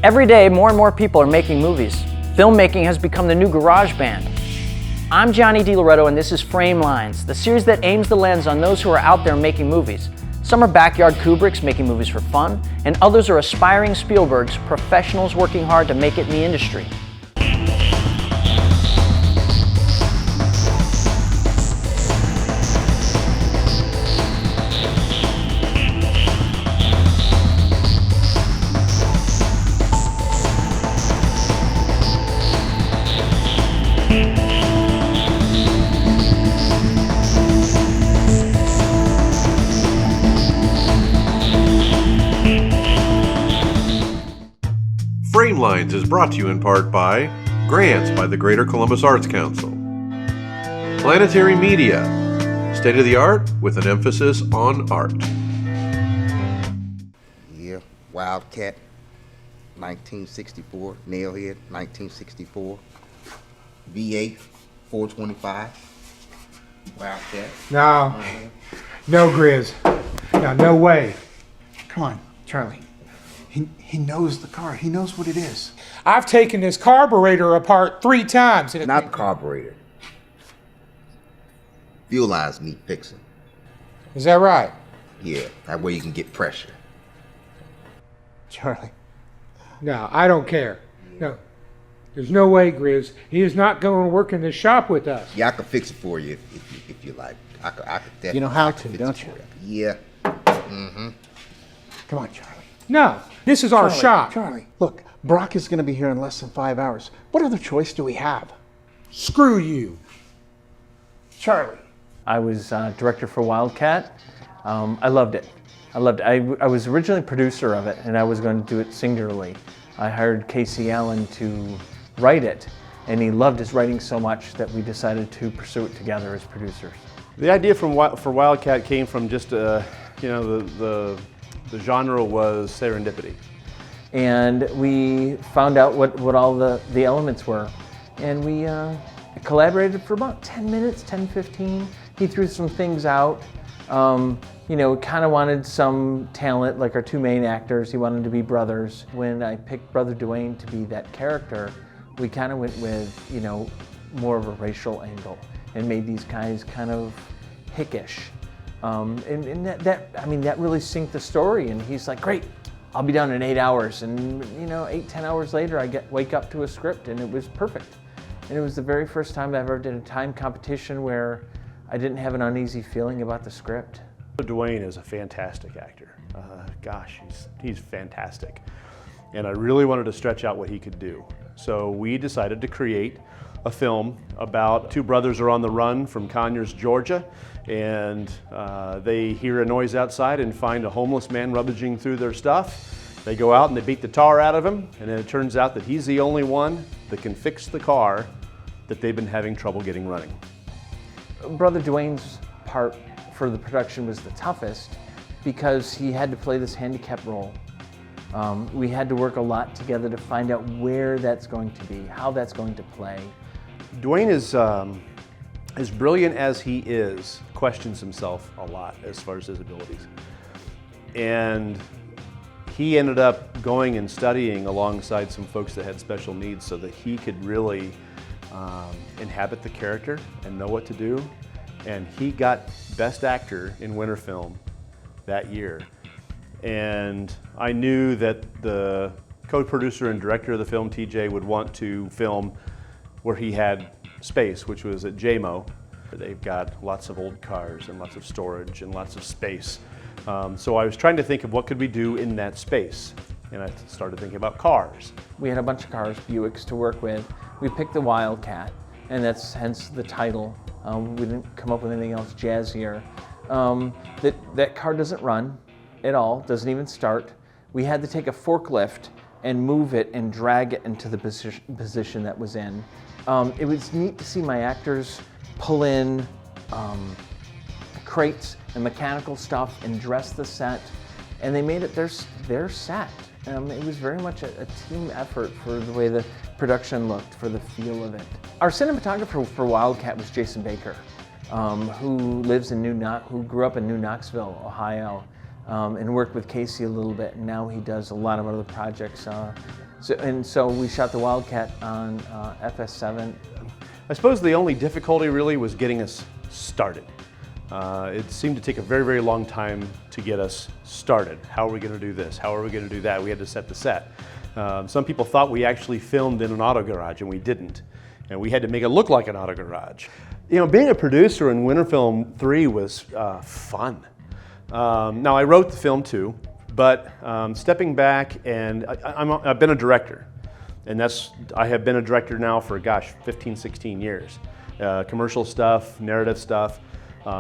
Every day, more and more people are making movies. Filmmaking has become the new garage band. I'm Johnny DiLoretto, and this is Framelines, the series that aims the lens on those who are out there making movies. Some are backyard Kubricks making movies for fun, and others are aspiring Spielbergs, professionals working hard to make it in the industry. Framelines is brought to you in part by grants by the Greater Columbus Arts Council. Planetary Media, state-of-the-art with an emphasis on art. Yeah, Wildcat, 1964, Nailhead, 1964, V8, 425, Wildcat. No, Grizz. No way. Come on, Charlie. He knows the car. He knows what it is. I've taken this carburetor apart 3 times. Not the carburetor. Fuel lines need fixing. Is that right? Yeah, that way you can get pressure. Charlie. No, I don't care. No. There's no way, Grizz. He is not going to work in this shop with us. Yeah, I can fix it for you if you like. I could definitely. You know how I to, could fix don't it you? for Yeah. Mm-hmm. Come on, Charlie. No, this is our shop. Charlie, look, Brock is going to be here in less than 5 hours. What other choice do we have? Screw you. Charlie. I was director for Wildcat. I loved it. I was originally producer of it, and I was going to do it singularly. I hired Casey Allen to write it, and he loved his writing so much that we decided to pursue it together as producers. The idea for Wildcat came from just, the genre was serendipity. And we found out what all the elements were. And we collaborated for about 10 minutes, 10, 15. He threw some things out. Kind of wanted some talent, like our 2 main actors. He wanted to be brothers. When I picked Brother Dwayne to be that character, we kind of went with, more of a racial angle and made these guys kind of hickish. And that really synced the story. And he's like, great, I'll be done in 8 hours. And 8, 10 hours later, I wake up to a script, and it was perfect. And it was the very first time I ever did a time competition where I didn't have an uneasy feeling about the script. Dwayne is a fantastic actor. Gosh, he's fantastic. And I really wanted to stretch out what he could do. So we decided to create a film about 2 brothers are on the run from Conyers, Georgia, and they hear a noise outside and find a homeless man rummaging through their stuff. They go out and they beat the tar out of him, and then it turns out that he's the only one that can fix the car that they've been having trouble getting running. Brother Dwayne's part for the production was the toughest because he had to play this handicap role. We had to work a lot together to find out where that's going to be, how that's going to play. Dwayne is, as brilliant as he is, questions himself a lot as far as his abilities. And he ended up going and studying alongside some folks that had special needs so that he could really inhabit the character and know what to do. And he got Best Actor in Winter Film that year. And I knew that the co-producer and director of the film, TJ, would want to film where he had space, which was at JMO. They've got lots of old cars and lots of storage and lots of space. So I was trying to think of what could we do in that space. And I started thinking about cars. We had a bunch of cars, Buicks, to work with. We picked the Wildcat, and that's hence the title. We didn't come up with anything else jazzier. That car doesn't run at all, doesn't even start. We had to take a forklift and move it and drag it into the position that was in. It was neat to see my actors pull in crates and mechanical stuff and dress the set, and they made it their set. It was very much a team effort for the way the production looked, for the feel of it. Our cinematographer for Wildcat was Jason Baker, who grew up in New Knoxville, Ohio, and worked with Casey a little bit. And now he does a lot of other projects So we shot the Wildcat on FS7. I suppose the only difficulty really was getting us started. It seemed to take a very, very long time to get us started. How are we going to do this? How are we going to do that? We had to set the set. Some people thought we actually filmed in an auto garage, and we didn't. And we had to make it look like an auto garage. You know, being a producer in Winter Film 3 was fun. Now, I wrote the film too, but stepping back, and I've been a director. And I have been a director now for, gosh, 15, 16 years. Commercial stuff, narrative stuff.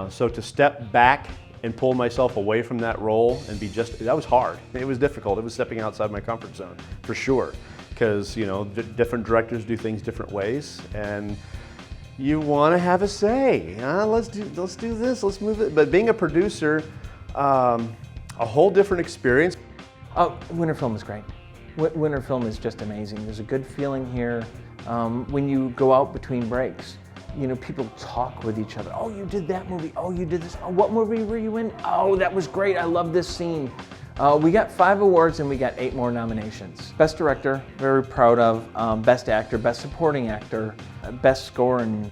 So to step back and pull myself away from that role and that was hard. It was difficult. It was stepping outside my comfort zone, for sure. Because, you know, different directors do things different ways, and you want to have a say. Let's do this, let's move it. But being a producer, a whole different experience. Winter Film is great. Winter Film is just amazing. There's a good feeling here. When you go out between breaks, you know, people talk with each other. Oh, you did that movie. Oh, you did this. Oh, what movie were you in? Oh, that was great. I love this scene. We got 5 awards and we got 8 more nominations. Best Director, very proud of. Best Actor, Best Supporting Actor, Best Score. And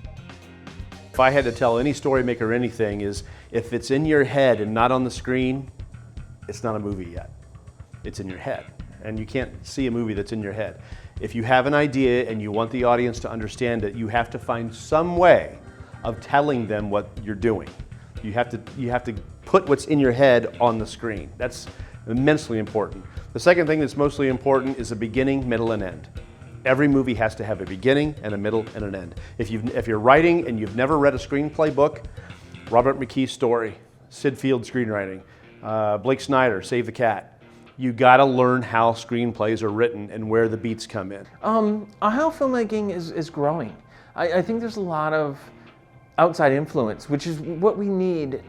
if I had to tell any story maker anything, is if it's in your head and not on the screen, it's not a movie yet. It's in your head. And you can't see a movie that's in your head. If you have an idea and you want the audience to understand it, you have to find some way of telling them what you're doing. You have to put what's in your head on the screen. That's immensely important. The second thing that's mostly important is a beginning, middle, and end. Every movie has to have a beginning and a middle and an end. If you're writing and you've never read a screenplay book, Robert McKee's Story, Sid Field screenwriting, Blake Snyder, Save the Cat. You gotta learn how screenplays are written and where the beats come in. Ohio filmmaking is growing. I think there's a lot of outside influence, which is what we need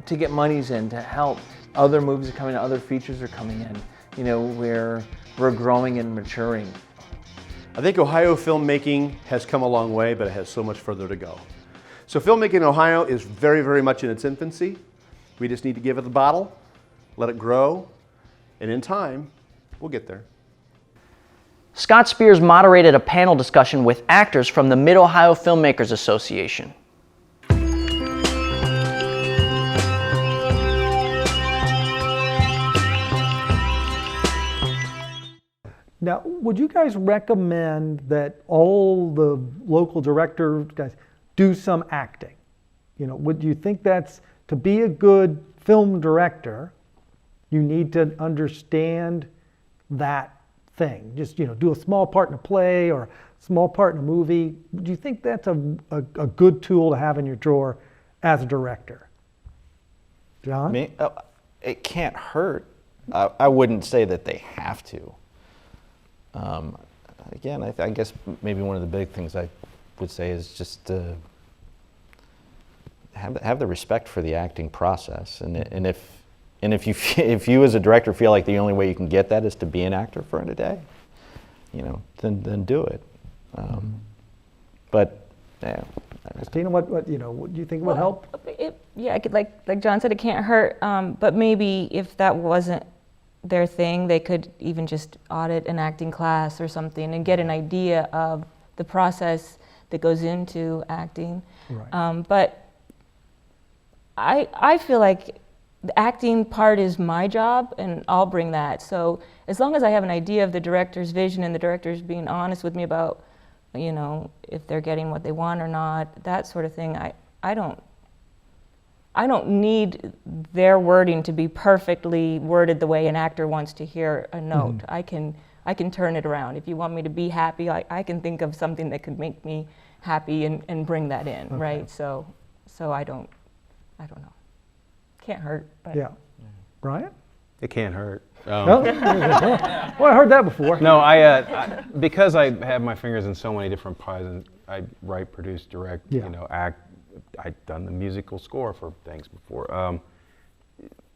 to get monies in to help other movies are coming in, other features are coming in. You know, we're growing and maturing. I think Ohio filmmaking has come a long way, but it has so much further to go. So filmmaking in Ohio is very, very much in its infancy. We just need to give it a bottle, let it grow, and in time, we'll get there. Scott Spears moderated a panel discussion with actors from the Mid-Ohio Filmmakers Association. Now, would you guys recommend that all the local directors guys do some acting? You know, would you think that's, to be a good film director, you need to understand that thing? Just, you know, do a small part in a play or a small part in a movie. Do you think that's a good tool to have in your drawer as a director? John? It can't hurt. I wouldn't say that they have to. Again, I guess maybe one of the big things I would say is just have the respect for the acting process, and if you as a director feel like the only way you can get that is to be an actor for a day, you know, then do it. But yeah. Christina, what you know, what do you think would help? Yeah, like John said, it can't hurt. But maybe if that wasn't their thing, they could even just audit an acting class or something and get an idea of the process that goes into acting. Right. But I feel like the acting part is my job, and I'll bring that. So as long as I have an idea of the director's vision and the director's being honest with me about, you know, if they're getting what they want or not, that sort of thing, I don't need their wording to be perfectly worded the way an actor wants to hear a note. Mm-hmm. I can turn it around. If you want me to be happy, I can think of something that could make me happy and bring that in, okay. Right? So I don't know. Can't hurt. But. Yeah. Brian? It can't hurt. Well, I heard that before. No, I because I have my fingers in so many different pies, and I write, produce, direct, you know, act. I've done the musical score for things before.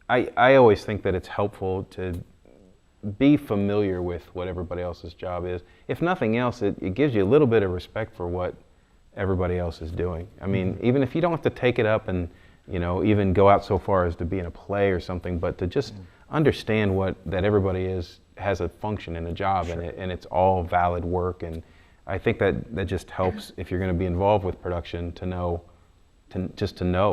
I always think that it's helpful to be familiar with what everybody else's job is. If nothing else, it gives you a little bit of respect for what everybody else is doing. I mean, even if you don't have to take it up and, you know, even go out so far as to be in a play or something, but to just understand that everybody has a function and a job, and it's all valid work. And I think that just helps if you're going to be involved with production to know,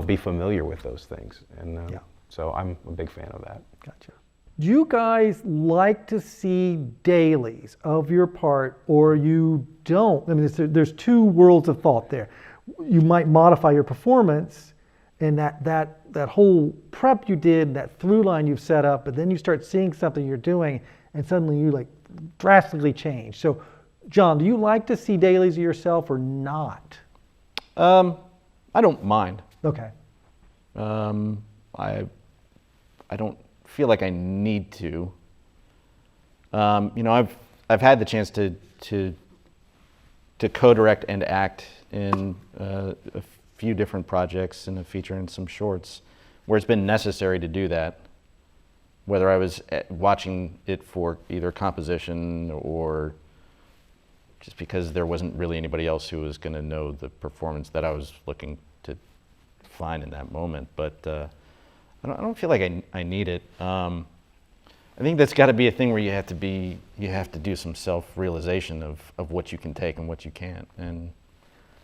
be familiar with those things. And so I'm a big fan of that. Gotcha. Do you guys like to see dailies of your part, or you don't? I mean, there's two worlds of thought there. You might modify your performance, and that whole prep you did, that through line you've set up, but then you start seeing something you're doing, and suddenly you like drastically change. So, John, do you like to see dailies of yourself or not? I don't mind. Okay. I don't feel like I need to. I've had the chance to co-direct and act in a few different projects, in a feature and some shorts, where it's been necessary to do that, whether I was watching it for either composition or just because there wasn't really anybody else who was going to know the performance that I was looking to find in that moment. But I don't feel like I need it. I think that's got to be a thing where you have to do some self-realization of what you can take and what you can't. And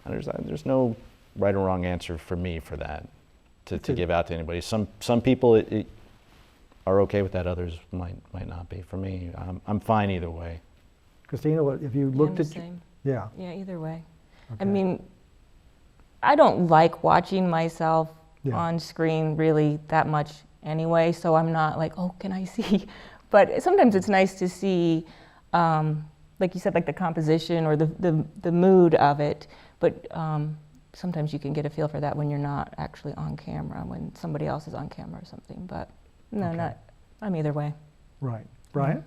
there's no right or wrong answer for me for that to give out to anybody. Some people are okay with that. Others might not be. For me, I'm fine either way. Christina, if you looked at same. Yeah, either way. Okay. I mean, I don't like watching myself on screen really that much anyway, so I'm not like, oh, can I see? But sometimes it's nice to see, like you said, like the composition or the mood of it. But sometimes you can get a feel for that when you're not actually on camera, when somebody else is on camera or something. But no, I'm either way. Right. Brian?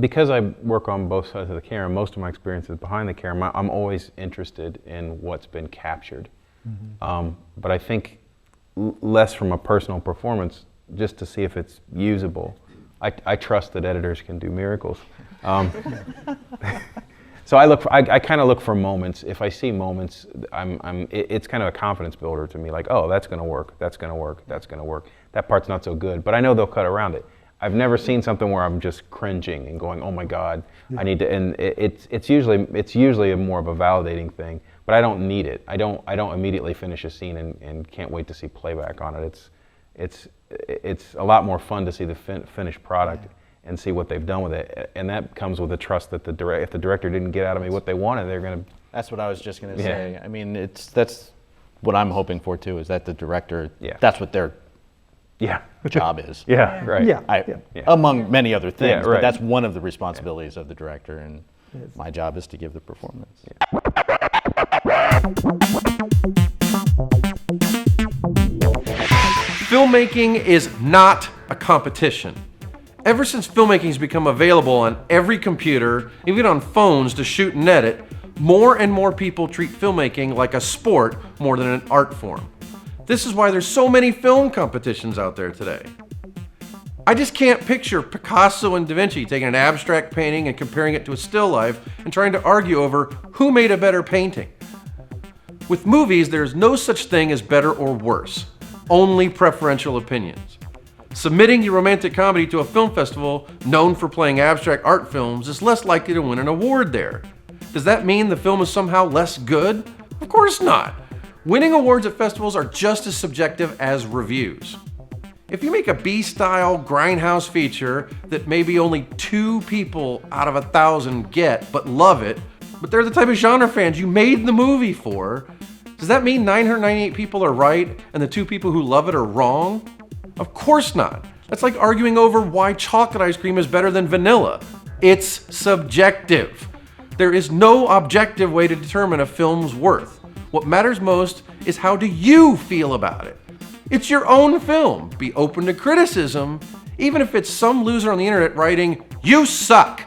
Because I work on both sides of the camera, most of my experience is behind the camera. I'm always interested in what's been captured. Mm-hmm. But I think less from a personal performance, just to see if it's usable. I trust that editors can do miracles. So I kind of look for moments. If I see moments, it's kind of a confidence builder to me. Like, oh, that's going to work. That's going to work. That's going to work. That part's not so good, but I know they'll cut around it. I've never seen something where I'm just cringing and going, oh my God, I need to. And it's usually more of a validating thing. But I don't need it. I don't immediately finish a scene and can't wait to see playback on it. It's a lot more fun to see the finished product and see what they've done with it, and that comes with the trust that if the director didn't get out of me what they wanted, they're gonna. That's what I was just gonna say. I mean, that's what I'm hoping for too. Is that the director? That's what their job is. Right. Among many other things, right. But that's one of the responsibilities of the director, and my job is to give the performance. Filmmaking is not a competition. Ever since filmmaking has become available on every computer, even on phones to shoot and edit, more and more people treat filmmaking like a sport more than an art form. This is why there's so many film competitions out there today. I just can't picture Picasso and Da Vinci taking an abstract painting and comparing it to a still life and trying to argue over who made a better painting. With movies, there's no such thing as better or worse, only preferential opinions. Submitting your romantic comedy to a film festival known for playing abstract art films is less likely to win an award there. Does that mean the film is somehow less good? Of course not. Winning awards at festivals are just as subjective as reviews. If you make a B-style grindhouse feature that maybe only 2 people out of 1,000 get but love it, but they're the type of genre fans you made the movie for, does that mean 998 people are right and the 2 people who love it are wrong? Of course not. That's like arguing over why chocolate ice cream is better than vanilla. It's subjective. There is no objective way to determine a film's worth. What matters most is how do you feel about it. It's your own film. Be open to criticism, even if it's some loser on the internet writing, "You suck,"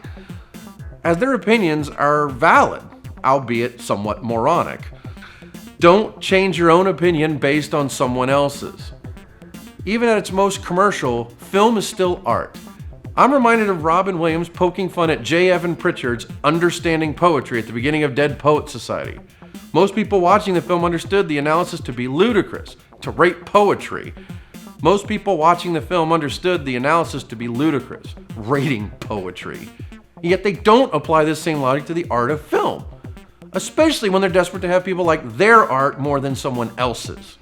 as their opinions are valid, albeit somewhat moronic. Don't change your own opinion based on someone else's. Even at its most commercial, film is still art. I'm reminded of Robin Williams poking fun at J. Evan Pritchard's understanding poetry at the beginning of Dead Poets Society. Most people watching the film understood the analysis to be ludicrous, to rate poetry. Most people watching the film understood the analysis to be ludicrous, rating poetry. Yet they don't apply this same logic to the art of film, especially when they're desperate to have people like their art more than someone else's.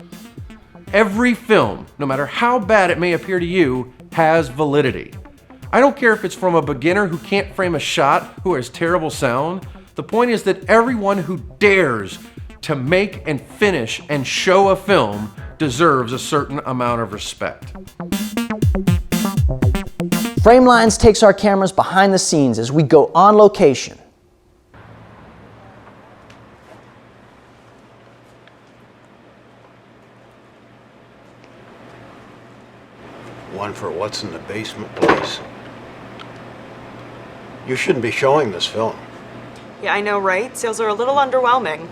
Every film, no matter how bad it may appear to you, has validity. I don't care if it's from a beginner who can't frame a shot, who has terrible sound. The point is that everyone who dares to make and finish and show a film deserves a certain amount of respect. Framelines takes our cameras behind the scenes as we go on location. One for what's in the basement, please. You shouldn't be showing this film. Yeah, I know, right? Sales are a little underwhelming.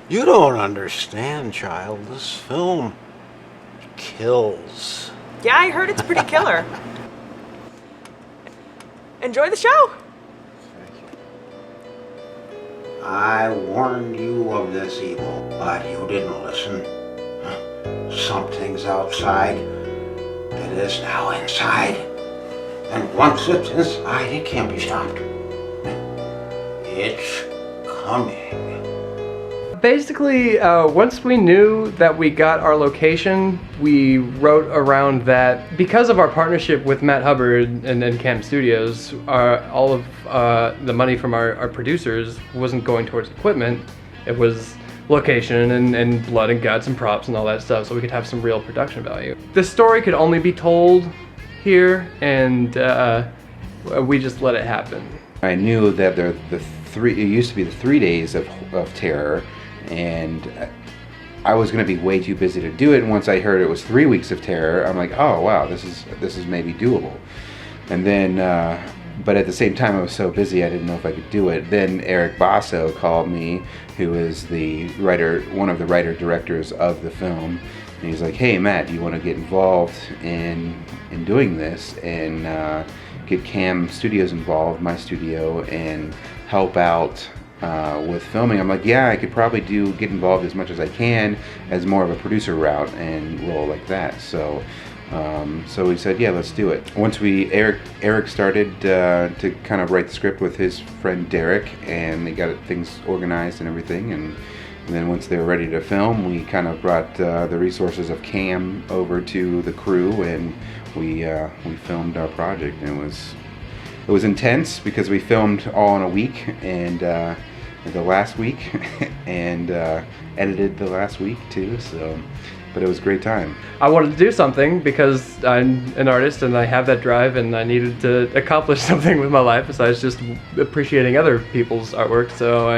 You don't understand, child. This film kills. Yeah, I heard it's pretty killer. Enjoy the show. I warned you of this evil, but you didn't listen. Something's outside. It is now inside. And once it's inside, it can't be stopped. It's coming. Basically, once we knew that we got our location, we wrote around that because of our partnership with Matt Hubbard and Cam Studios, all of the money from our producers wasn't going towards equipment. It was location and blood and guts and props and all that stuff, so we could have some real production value. The story could only be told here, and we just let it happen. I knew that it used to be the 3 days of terror, and I was going to be way too busy to do it. And once I heard it was 3 weeks of terror, I'm like, oh wow, this is maybe doable. And then, but at the same time, I was so busy I didn't know if I could do it. Then Eric Basso called me, who is the writer, one of the writer-directors of the film, and he's like, hey Matt, do you want to get involved in doing this and get Cam Studios involved, my studio, and help out with filming? I'm like, yeah, I could probably get involved as much as I can as more of a producer route and roll like that. So we said, yeah, let's do it. Once Eric started to kind of write the script with his friend Derek, and they got things organized and everything, and then once they were ready to film, we kind of brought the resources of Cam over to the crew, and we filmed our project. And it was intense because we filmed all in a week, and the last week, and edited the last week too. So, but it was a great time. I wanted to do something because I'm an artist and I have that drive, and I needed to accomplish something with my life besides just appreciating other people's artwork. So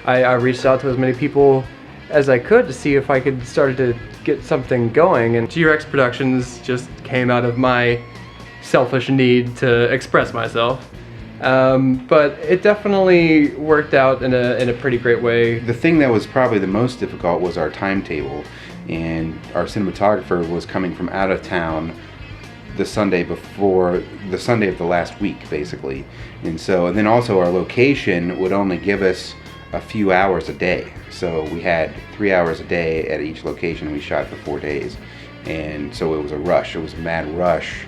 I reached out to as many people as I could to see if I could start to get something going, and G-Rex Productions just came out of my selfish need to express myself. But it definitely worked out in a pretty great way. The thing that was probably the most difficult was our timetable, and our cinematographer was coming from out of town the Sunday of the last week, basically. And then also our location would only give us a few hours a day. So we had 3 hours a day at each location. We shot for 4 days. And so it was a rush. It was a mad rush.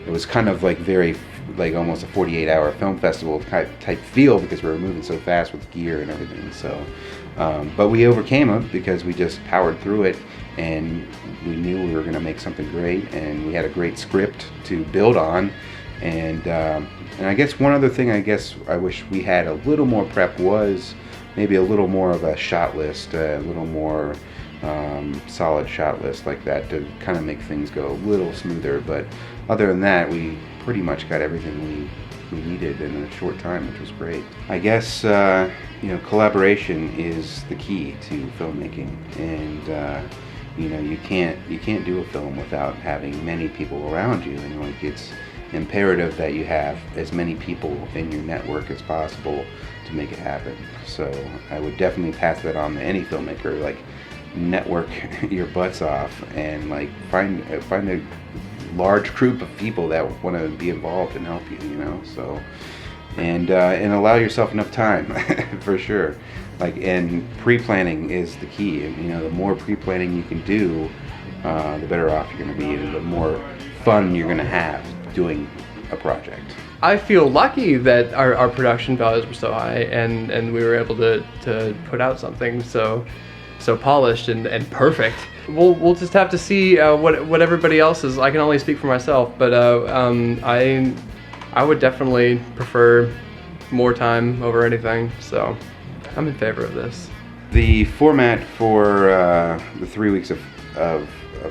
It was kind of like almost a 48-hour film festival type feel because we were moving so fast with gear and everything. So, but we overcame it because we just powered through it, and we knew we were going to make something great, and we had a great script to build on. And I guess one other thing I wish we had a little more prep was maybe a little more of a shot list, a little more solid shot list like that to kind of make things go a little smoother. But other than that, we pretty much got everything we needed in a short time, which was great. I guess collaboration is the key to filmmaking, and you can't do a film without having many people around you, and it's imperative that you have as many people in your network as possible to make it happen. So I would definitely pass that on to any filmmaker. Network your butts off and find a large group of people that want to be involved and help you, so and allow yourself enough time for sure. And pre-planning is the key. The more pre-planning you can do, the better off you're going to be, and the more fun you're going to have doing a project. I feel lucky that our production values were so high, and we were able to put out something so polished and perfect. We'll just have to see what everybody else is. I can only speak for myself, but I would definitely prefer more time over anything. So I'm in favor of this. The format for the 3 weeks of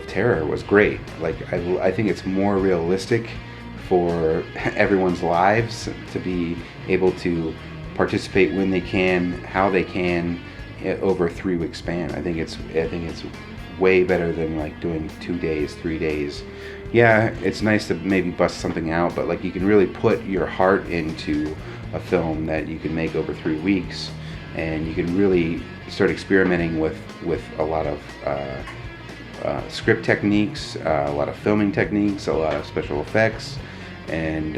terror was great. Like I think it's more realistic for everyone's lives to be able to participate when they can, how they can, over a 3 week span. I think it's way better than like doing 2 days, 3 days. Yeah, it's nice to maybe bust something out, but like you can really put your heart into a film that you can make over 3 weeks, and you can really start experimenting with a lot of script techniques, a lot of filming techniques, a lot of special effects, and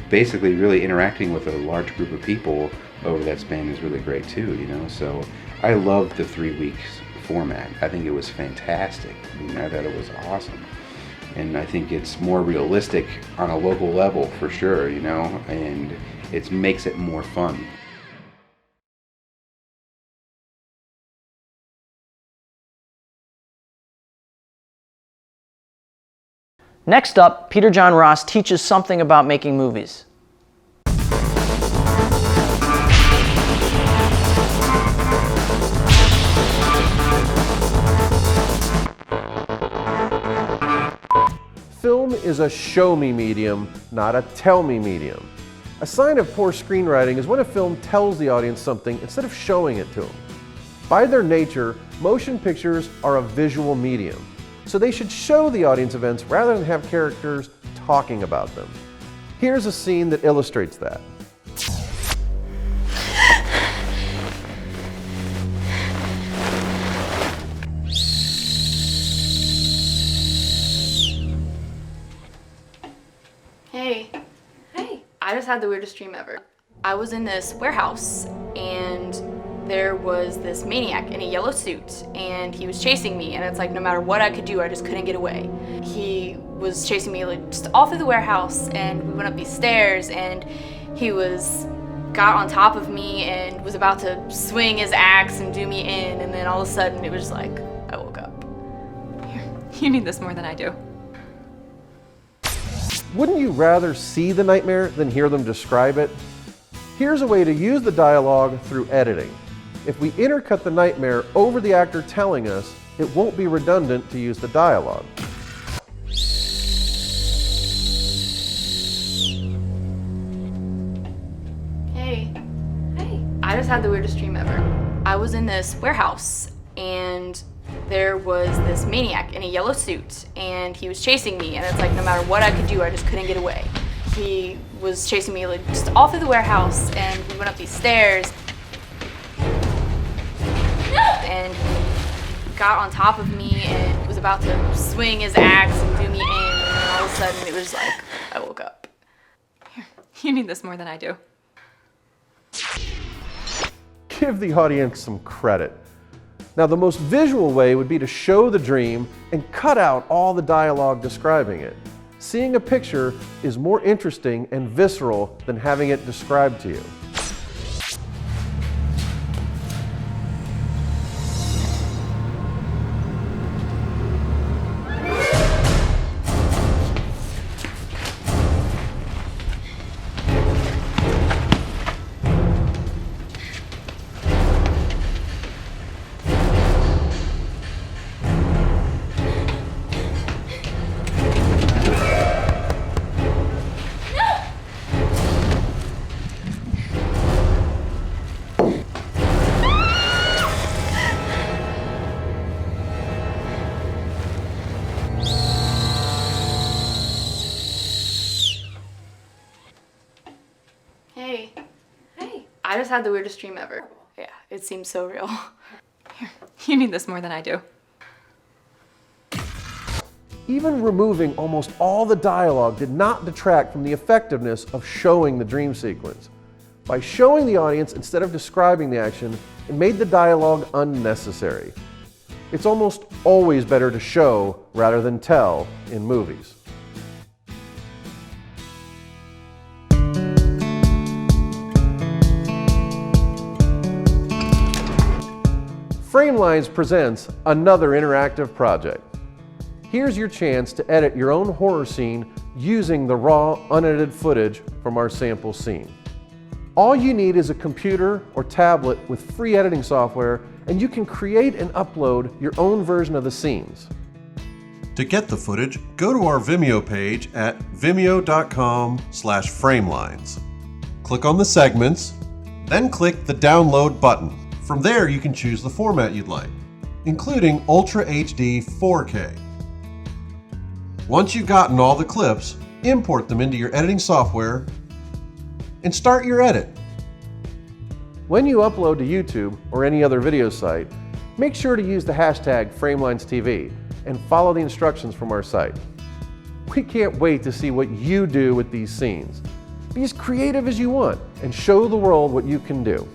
basically really interacting with a large group of people over that span is really great too, you know. So I loved the 3 weeks format. I think it was fantastic. I mean, I thought it was awesome. And I think it's more realistic on a local level for sure, you know, and it makes it more fun. Next up, Peter John Ross teaches something about making movies. Film is a show me medium, not a tell me medium. A sign of poor screenwriting is when a film tells the audience something instead of showing it to them. By their nature, motion pictures are a visual medium, so they should show the audience events rather than have characters talking about them. Here's a scene that illustrates that. Hey. Hey. I just had the weirdest dream ever. I was in this warehouse and there was this maniac in a yellow suit and he was chasing me, and it's like no matter what I could do, I just couldn't get away. He was chasing me like just all through the warehouse, and we went up these stairs and he got on top of me and was about to swing his axe and do me in, and then all of a sudden it was just like I woke up. You need this more than I do. Wouldn't you rather see the nightmare than hear them describe it? Here's a way to use the dialogue through editing. If we intercut the nightmare over the actor telling us, it won't be redundant to use the dialogue. Hey. Hey. I just had the weirdest dream ever. I was in this warehouse and there was this maniac in a yellow suit and he was chasing me, and it's like no matter what I could do, I just couldn't get away. He was chasing me like just all through the warehouse, and we went up these stairs and he got on top of me and was about to swing his axe and do me in, and then all of a sudden it was like I woke up. You need this more than I do. Give the audience some credit. Now, the most visual way would be to show the dream and cut out all the dialogue describing it. Seeing a picture is more interesting and visceral than having it described to you. Hey. Hey. I just had the weirdest dream ever. Yeah, it seems so real. You need this more than I do. Even removing almost all the dialogue did not detract from the effectiveness of showing the dream sequence. By showing the audience instead of describing the action, it made the dialogue unnecessary. it's almost always better to show rather than tell in movies. Framelines presents another interactive project. Here's your chance to edit your own horror scene using the raw, unedited footage from our sample scene. All you need is a computer or tablet with free editing software, and you can create and upload your own version of the scenes. To get the footage, go to our Vimeo page at vimeo.com/framelines. Click on the segments, then click the download button. From there, you can choose the format you'd like, including Ultra HD 4K. Once you've gotten all the clips, import them into your editing software and start your edit. When you upload to YouTube or any other video site, make sure to use the hashtag FramelinesTV and follow the instructions from our site. We can't wait to see what you do with these scenes. Be as creative as you want and show the world what you can do.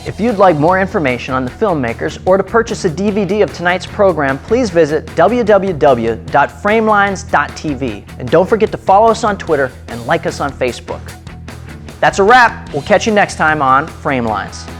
If you'd like more information on the filmmakers or to purchase a DVD of tonight's program, please visit www.framelines.tv. And don't forget to follow us on Twitter and like us on Facebook. That's a wrap. We'll catch you next time on Framelines.